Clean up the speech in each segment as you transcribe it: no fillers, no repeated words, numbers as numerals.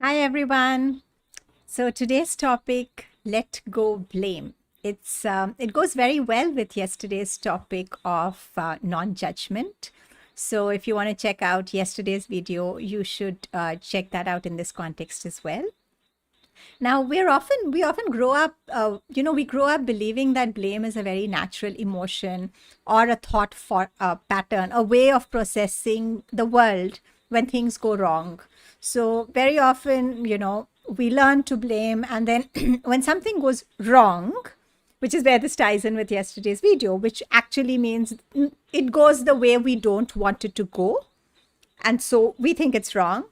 Hi everyone. So today's topic, let go blame. It goes very well with yesterday's topic of non-judgment. So if you want to check out yesterday's video, you should check that out in this context as well. Now we often grow up, we grow up believing that blame is a very natural emotion or a thought for a pattern, a way of processing the world when things go wrong. So very often, we learn to blame, and then when something goes wrong, which is where this ties in with yesterday's video, which actually means it goes the way we don't want it to go, and so we think it's wrong.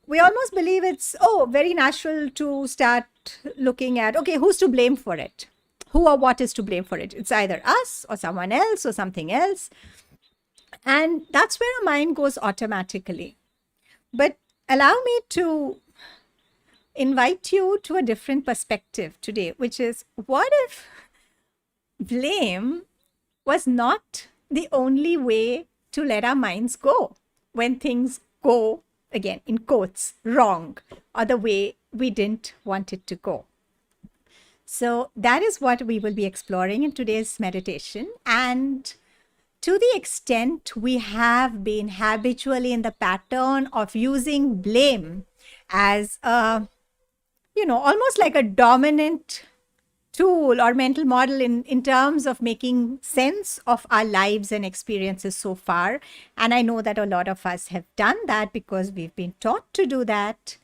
We almost believe it's very natural to start looking at, okay, who's to blame for it, who or what is to blame for it. It's either us or someone else or something else, and that's where our mind goes automatically. But allow me to invite you to a different perspective today, which is, what if blame was not the only way to let our minds go when things go, again, in quotes, wrong, or the way we didn't want it to go? So that is what we will be exploring in today's meditation. And to the extent we have been habitually in the pattern of using blame as almost like a dominant tool or mental model in terms of making sense of our lives and experiences so far. And I know that a lot of us have done that because we've been taught to do that.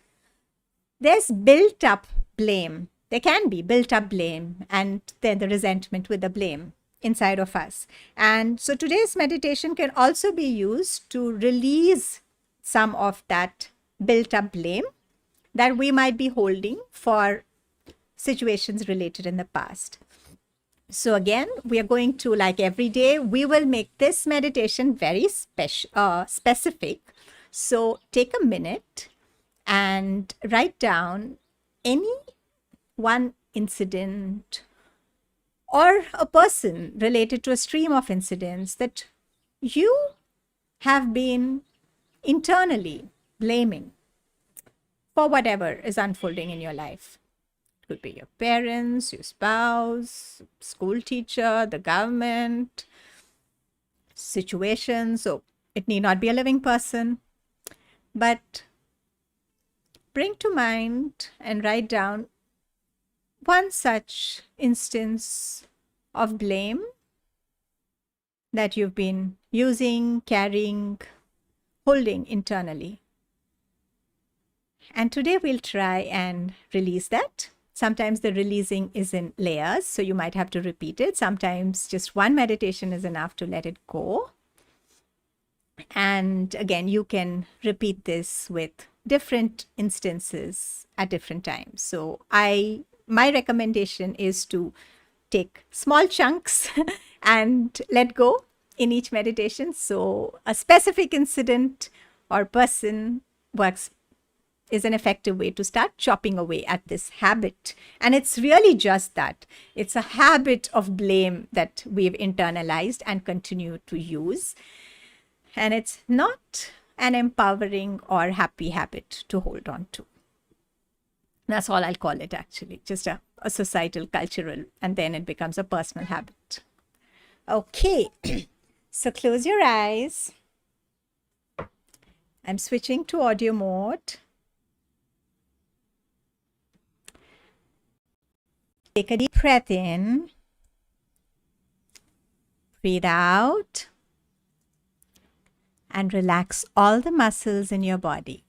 There's built up blame. There can be built up blame, and then the resentment with the blame inside of us. And so today's meditation can also be used to release some of that built up blame that we might be holding for situations related in the past. So again, we are going to, like every day, we will make this meditation very specific. So take a minute and write down any one incident or a person related to a stream of incidents that you have been internally blaming for whatever is unfolding in your life. It could be your parents, your spouse, school teacher, the government, situations. So it need not be a living person, but bring to mind and write down one such instance of blame that you've been using, carrying, holding internally. And today we'll try and release that. Sometimes the releasing is in layers, so you might have to repeat it. Sometimes just one meditation is enough to let it go. And again, you can repeat this with different instances at different times. So my recommendation is to take small chunks and let go in each meditation. So a specific incident or person is an effective way to start chopping away at this habit. And it's really just that. It's a habit of blame that we've internalized and continue to use. And it's not an empowering or happy habit to hold on to. That's all I'll call it, actually. Just a societal, cultural, and then it becomes a personal habit. Okay, so close your eyes. I'm switching to audio mode. Take a deep breath in. Breathe out. And relax all the muscles in your body.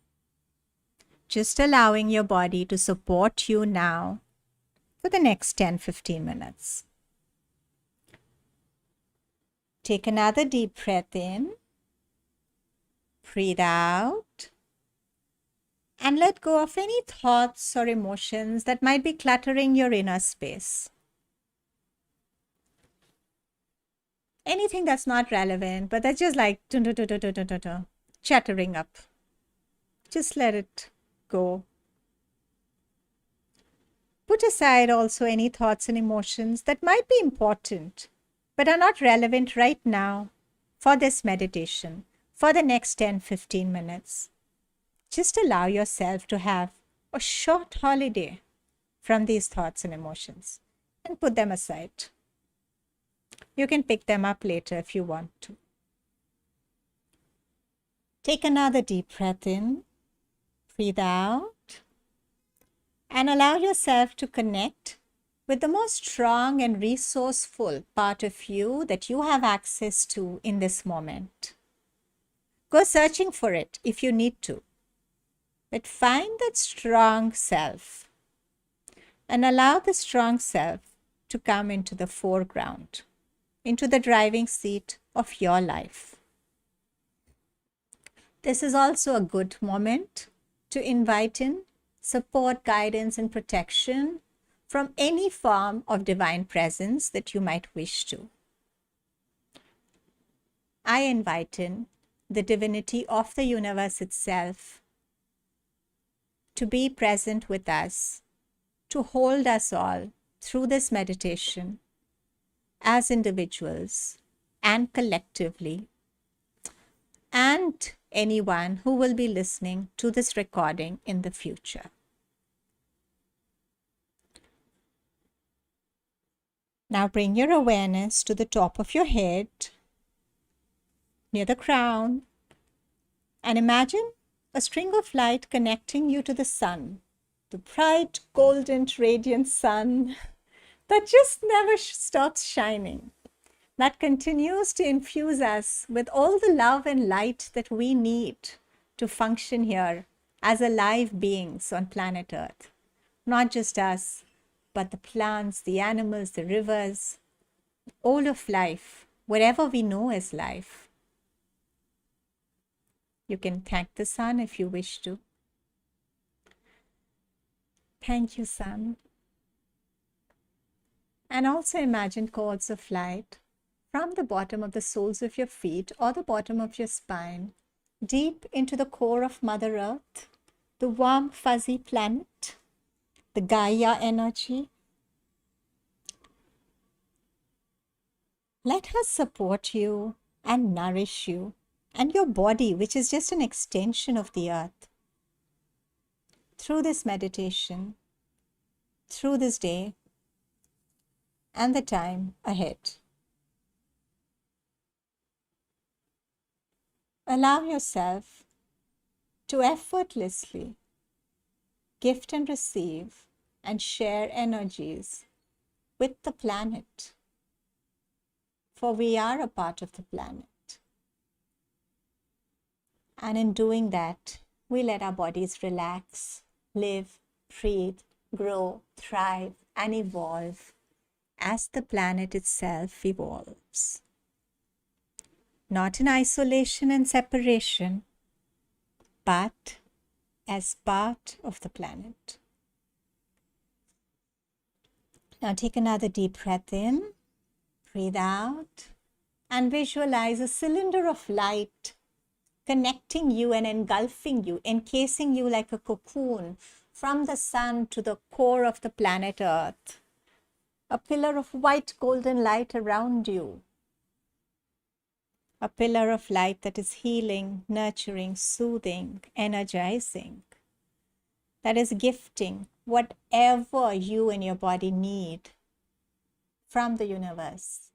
Just allowing your body to support you now for the next 10-15 minutes. Take another deep breath in. Breathe out. And let go of any thoughts or emotions that might be cluttering your inner space. Anything that's not relevant, but that's just like chattering up. Just let it go. Put aside also any thoughts and emotions that might be important, but are not relevant right now for this meditation, for the next 10-15 minutes. Just allow yourself to have a short holiday from these thoughts and emotions and put them aside. You can pick them up later if you want to. Take another deep breath in, breathe out, and allow yourself to connect with the most strong and resourceful part of you that you have access to in this moment. Go searching for it if you need to, but find that strong self and allow the strong self to come into the foreground, into the driving seat of your life. This is also a good moment to invite in support, guidance, and protection from any form of divine presence that you might wish to. I invite in the divinity of the universe itself to be present with us, to hold us all through this meditation as individuals and collectively, and anyone who will be listening to this recording in the future. Now bring your awareness to the top of your head, near the crown, and imagine a string of light connecting you to the sun, the bright, golden, radiant sun that just never stops shining, that continues to infuse us with all the love and light that we need to function here as alive beings on planet Earth. Not just us, but the plants, the animals, the rivers, all of life, whatever we know as life. You can thank the sun if you wish to. Thank you, sun. And also imagine cords of light from the bottom of the soles of your feet or the bottom of your spine, deep into the core of Mother Earth, the warm, fuzzy planet, the Gaia energy. Let her support you and nourish you and your body, which is just an extension of the earth. Through this meditation, through this day, and the time ahead. Allow yourself to effortlessly gift and receive and share energies with the planet, for we are a part of the planet. And in doing that, we let our bodies relax, live, breathe, grow, thrive, and evolve as the planet itself evolves. Not in isolation and separation, but as part of the planet. Now take another deep breath in, breathe out, and visualize a cylinder of light connecting you and engulfing you, encasing you like a cocoon from the sun to the core of the planet Earth. A pillar of white golden light around you. A pillar of light that is healing, nurturing, soothing, energizing. That is gifting whatever you and your body need from the universe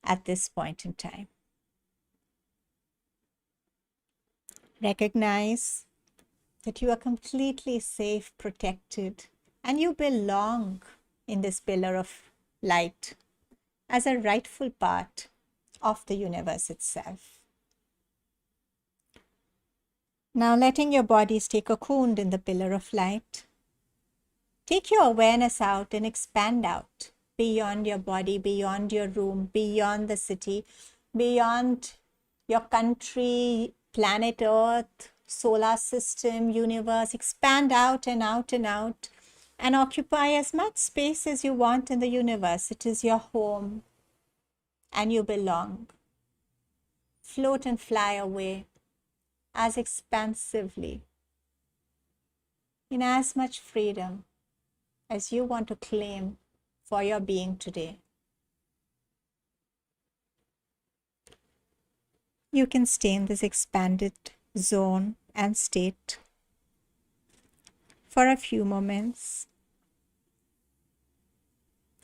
at this point in time. Recognize that you are completely safe, protected, and you belong in this pillar of light as a rightful part of the universe itself. Now letting your body stay cocooned in the pillar of light, take your awareness out and expand out beyond your body, beyond your room, beyond the city, beyond your country, planet Earth, solar system, universe. Expand out and out and out and occupy as much space as you want in the universe. It is your home and you belong. Float and fly away as expansively, in as much freedom as you want to claim for your being today. You can stay in this expanded zone and state for a few moments.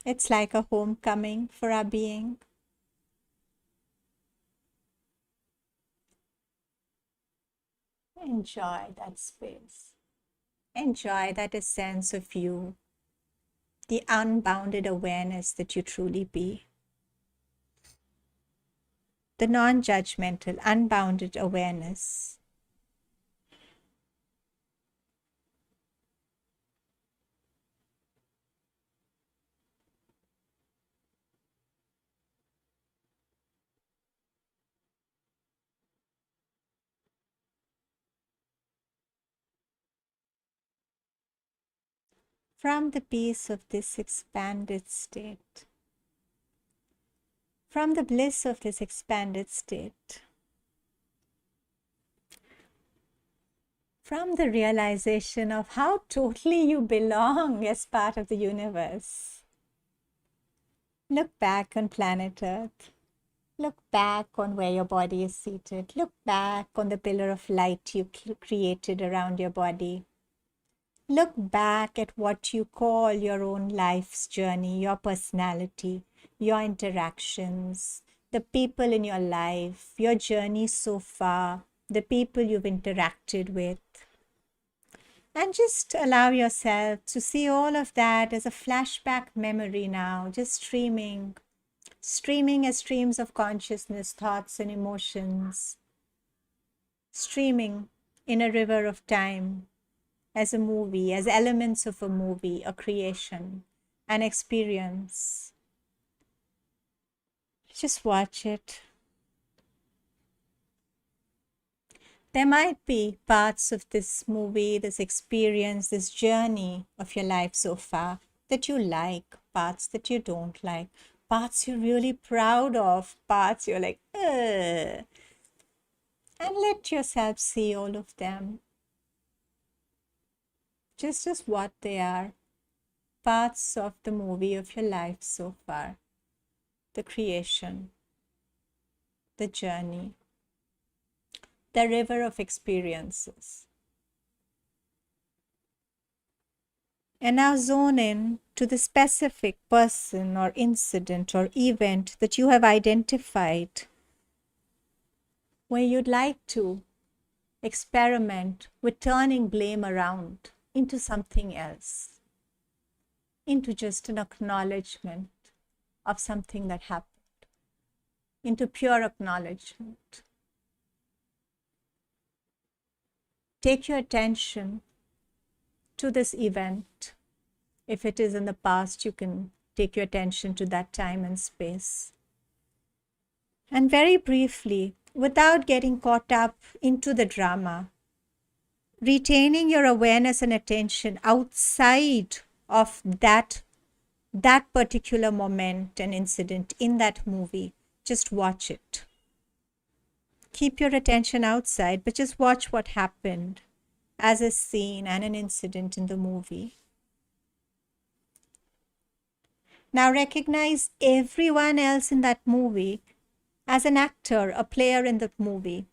It's like a homecoming for our being. Enjoy that space. Enjoy that sense of you, the unbounded awareness that you truly be. The non judgmental, unbounded awareness. From the peace of this expanded state, from the bliss of this expanded state, from the realization of how totally you belong as part of the universe. Look back on planet Earth. Look back on where your body is seated. Look back on the pillar of light you created around your body. Look back at what you call your own life's journey, your personality, your interactions, the people in your life, your journey so far, the people you've interacted with. And just allow yourself to see all of that as a flashback memory now, just streaming as streams of consciousness, thoughts, and emotions, streaming in a river of time as a movie, as elements of a movie, a creation, an experience. Just watch it. There might be parts of this movie, this experience, this journey of your life so far that you like, parts that you don't like, parts you're really proud of, parts you're like, ugh. And let yourself see all of them. Just as what they are, parts of the movie of your life so far, the creation, the journey, the river of experiences. And now zone in to the specific person or incident or event that you have identified where you'd like to experiment with turning blame around into something else, into just an acknowledgement of something that happened, into pure acknowledgement. Take your attention to this event. If it is in the past, you can take your attention to that time and space. And very briefly, without getting caught up into the drama, retaining your awareness and attention outside of that particular moment and incident in that movie, just watch it. Keep your attention outside, but just watch what happened as a scene and an incident in the movie. Now recognize everyone else in that movie as an actor, a player in the movie,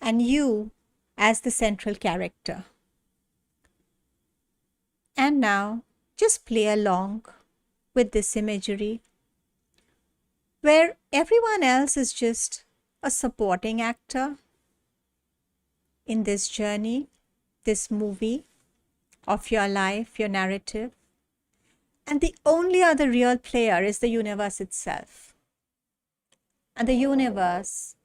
and you as the central character. And now just play along with this imagery where everyone else is just a supporting actor in this journey, this movie of your life, your narrative. And the only other real player is the universe itself. And the universe,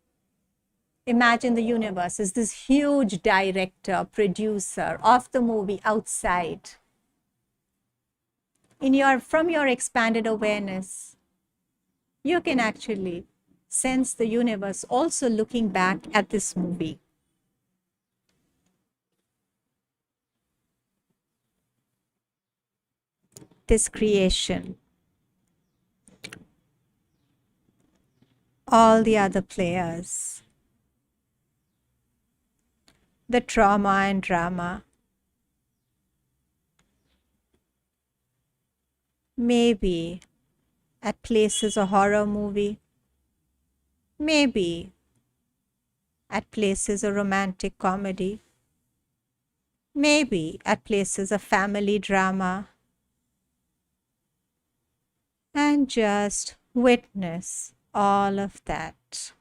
imagine the universe is this huge director, producer of the movie outside. From your expanded awareness, you can actually sense the universe also looking back at this movie. This creation. All the other players. The trauma and drama. Maybe at places a horror movie. Maybe at places a romantic comedy. maybe at places a family drama, and just witness all of that.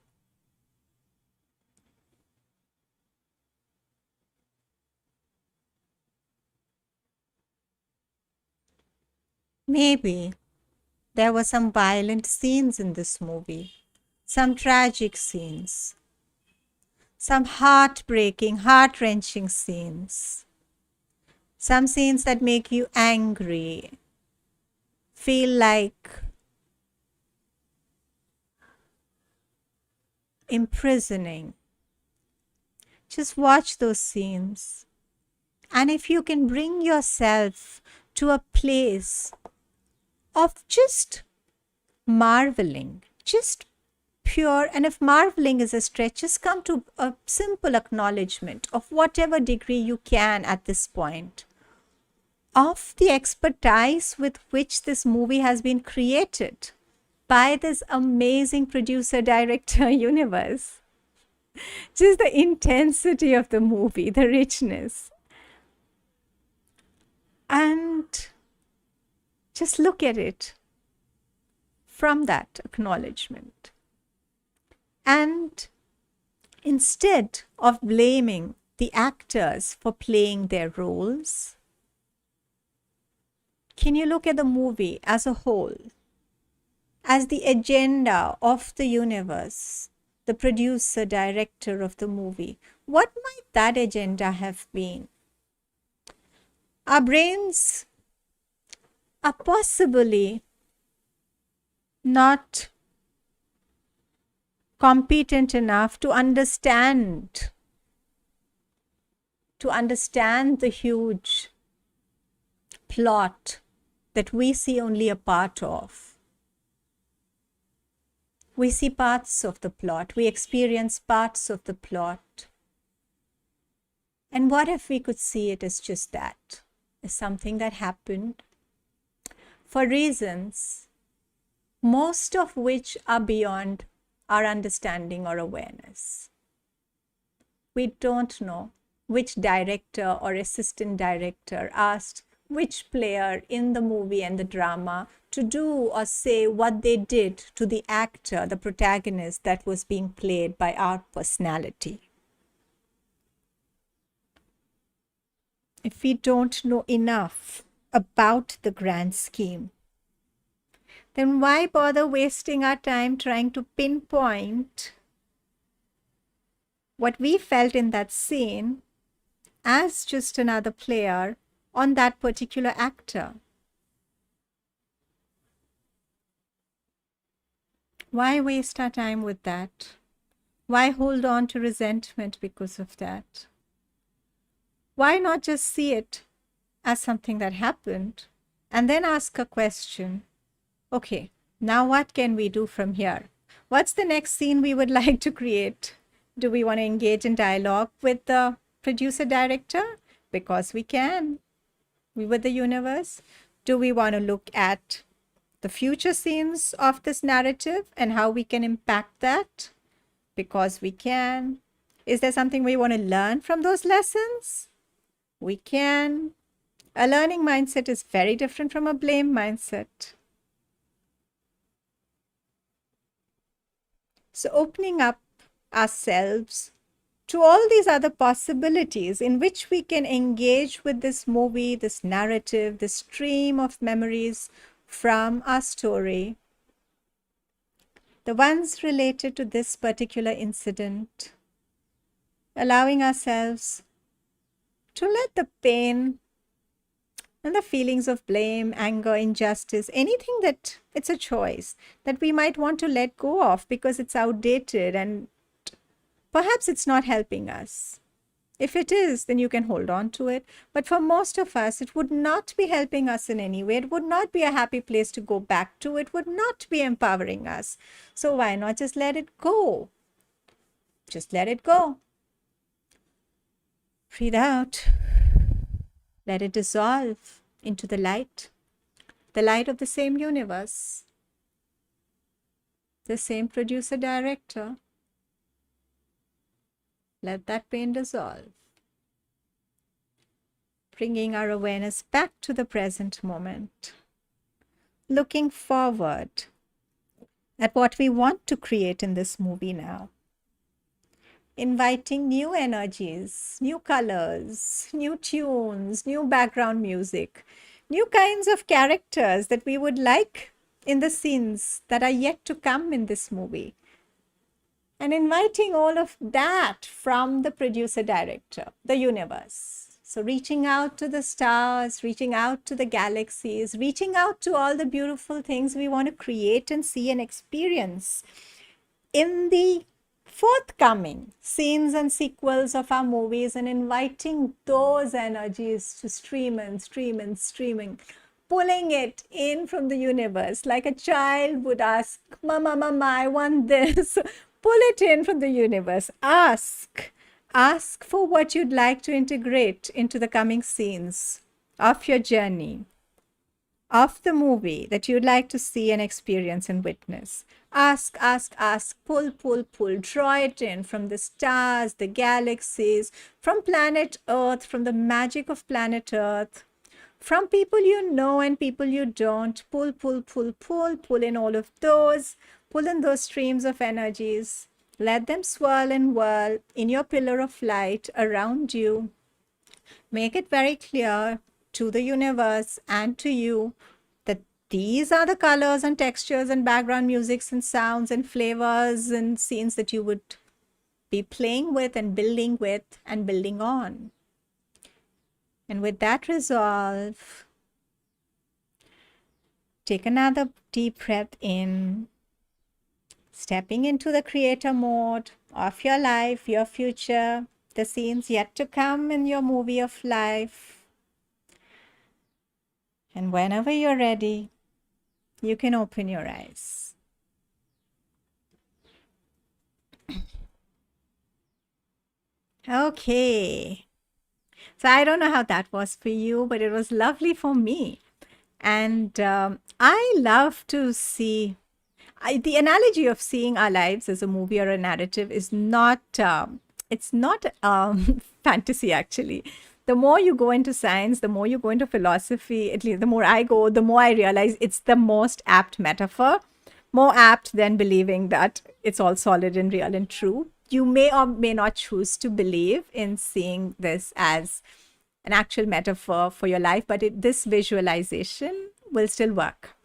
Maybe there were some violent scenes in this movie, some tragic scenes, some heartbreaking, heart wrenching scenes, some scenes that make you angry, feel like imprisoning. Just watch those scenes. And if you can bring yourself to a place of just marveling, just pure, and if marveling is a stretch, just come to a simple acknowledgement of whatever degree you can at this point of the expertise with which this movie has been created by this amazing producer director universe. Just the intensity of the movie, the richness. And just look at it from that acknowledgement. And instead of blaming the actors for playing their roles, can you look at the movie as a whole, as the agenda of the universe, the producer, director of the movie? What might that agenda have been? Our brains are possibly not competent enough to understand the huge plot that we see only a part of. We see parts of the plot, we experience parts of the plot. And what if we could see it as just that, as something that happened for reasons most of which are beyond our understanding or awareness? We don't know which director or assistant director asked which player in the movie and the drama to do or say what they did to the actor, the protagonist that was being played by our personality. If we don't know enough about the grand scheme, then why bother wasting our time trying to pinpoint what we felt in that scene as just another player on that particular actor? Why waste our time with that? Why hold on to resentment because of that? Why not just see it as something that happened and then ask a question? Okay, now what can we do from here? What's the next scene we would like to create? Do we want to engage in dialogue with the producer director? Because we can. We with the universe. Do we want to look at the future scenes of this narrative and how we can impact that? Because we can. Is there something we want to learn from those lessons? We can. A learning mindset is very different from a blame mindset. So opening up ourselves to all these other possibilities in which we can engage with this movie, this narrative, this stream of memories from our story, the ones related to this particular incident, allowing ourselves to let the pain and the feelings of blame, anger, injustice, anything that it's a choice that we might want to let go of because it's outdated and perhaps it's not helping us. If it is, then you can hold on to it. But for most of us, it would not be helping us in any way. It would not be a happy place to go back to. It would not be empowering us. So why not just let it go? Just let it go. Breathe out. Let it dissolve into the light of the same universe, the same producer director. Let that pain dissolve. bringing our awareness back to the present moment, looking forward at what we want to create in this movie now, inviting new energies, new colors, new tunes, new background music, new kinds of characters that we would like in the scenes that are yet to come in this movie. And inviting all of that from the producer director, the universe. So reaching out to the stars, reaching out to the galaxies, reaching out to all the beautiful things we want to create and see and experience in the forthcoming scenes and sequels of our movies, and inviting those energies to streaming, pulling it in from the universe like a child would ask, Mama, Mama, I want this. Pull it in from the universe. Ask for what you'd like to integrate into the coming scenes of your journey, of the movie that you'd like to see and experience and witness. Ask, pull, draw it in from the stars, the galaxies, from planet Earth, from the magic of planet Earth, from people you know and people you don't. Pull in all of those. Pull in those streams of energies. Let them swirl and whirl in your pillar of light around you. Make it very clear to the universe and to you that these are the colors and textures and background musics and sounds and flavors and scenes that you would be playing with and building on. And with that resolve, take another deep breath in, stepping into the creator mode of your life, your future, the scenes yet to come in your movie of life. And whenever you're ready, you can open your eyes. Okay. So I don't know how that was for you, but it was lovely for me. And I love to see the analogy of seeing our lives as a movie or a narrative is not, it's not fantasy actually. The more you go into science, the more you go into philosophy, at least the more I go, the more I realize it's the most apt metaphor, more apt than believing that it's all solid and real and true. You may or may not choose to believe in seeing this as an actual metaphor for your life, but this visualization will still work.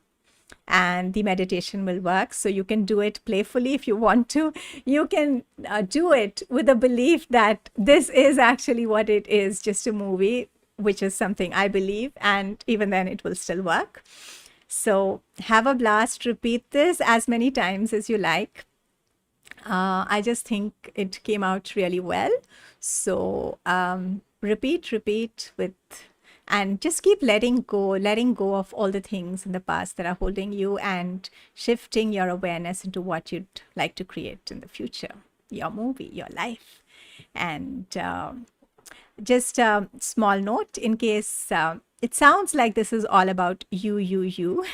And the meditation will work. So you can do it playfully if you want to. You can do it with a belief that this is actually what it is, just a movie, which is something I believe. And even then it will still work. So have a blast. Repeat this as many times as you like. I just think it came out really well. So repeat with, and just keep letting go of all the things in the past that are holding you and shifting your awareness into what you'd like to create in the future, your movie, your life. And just a small note in case it sounds like this is all about you.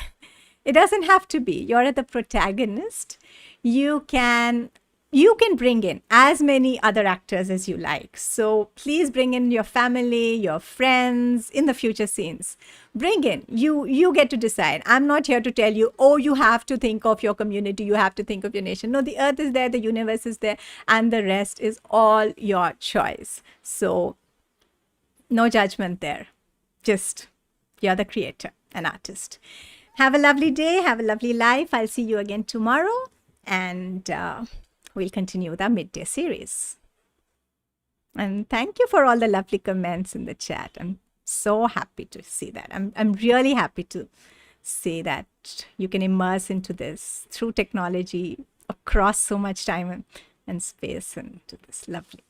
It doesn't have to be. You're the protagonist. You can bring in as many other actors as you like. So please bring in your family, your friends in the future scenes. Bring in. You get to decide. I'm not here to tell you, oh, you have to think of your community. You have to think of your nation. No, the earth is there. The universe is there. And the rest is all your choice. So no judgment there. Just you're the creator, an artist. Have a lovely day. Have a lovely life. I'll see you again tomorrow. And we'll continue with our midday series. And thank you for all the lovely comments in the chat. I'm so happy to see that. I'm really happy to see that you can immerse into this through technology across so much time and space and to this. Lovely.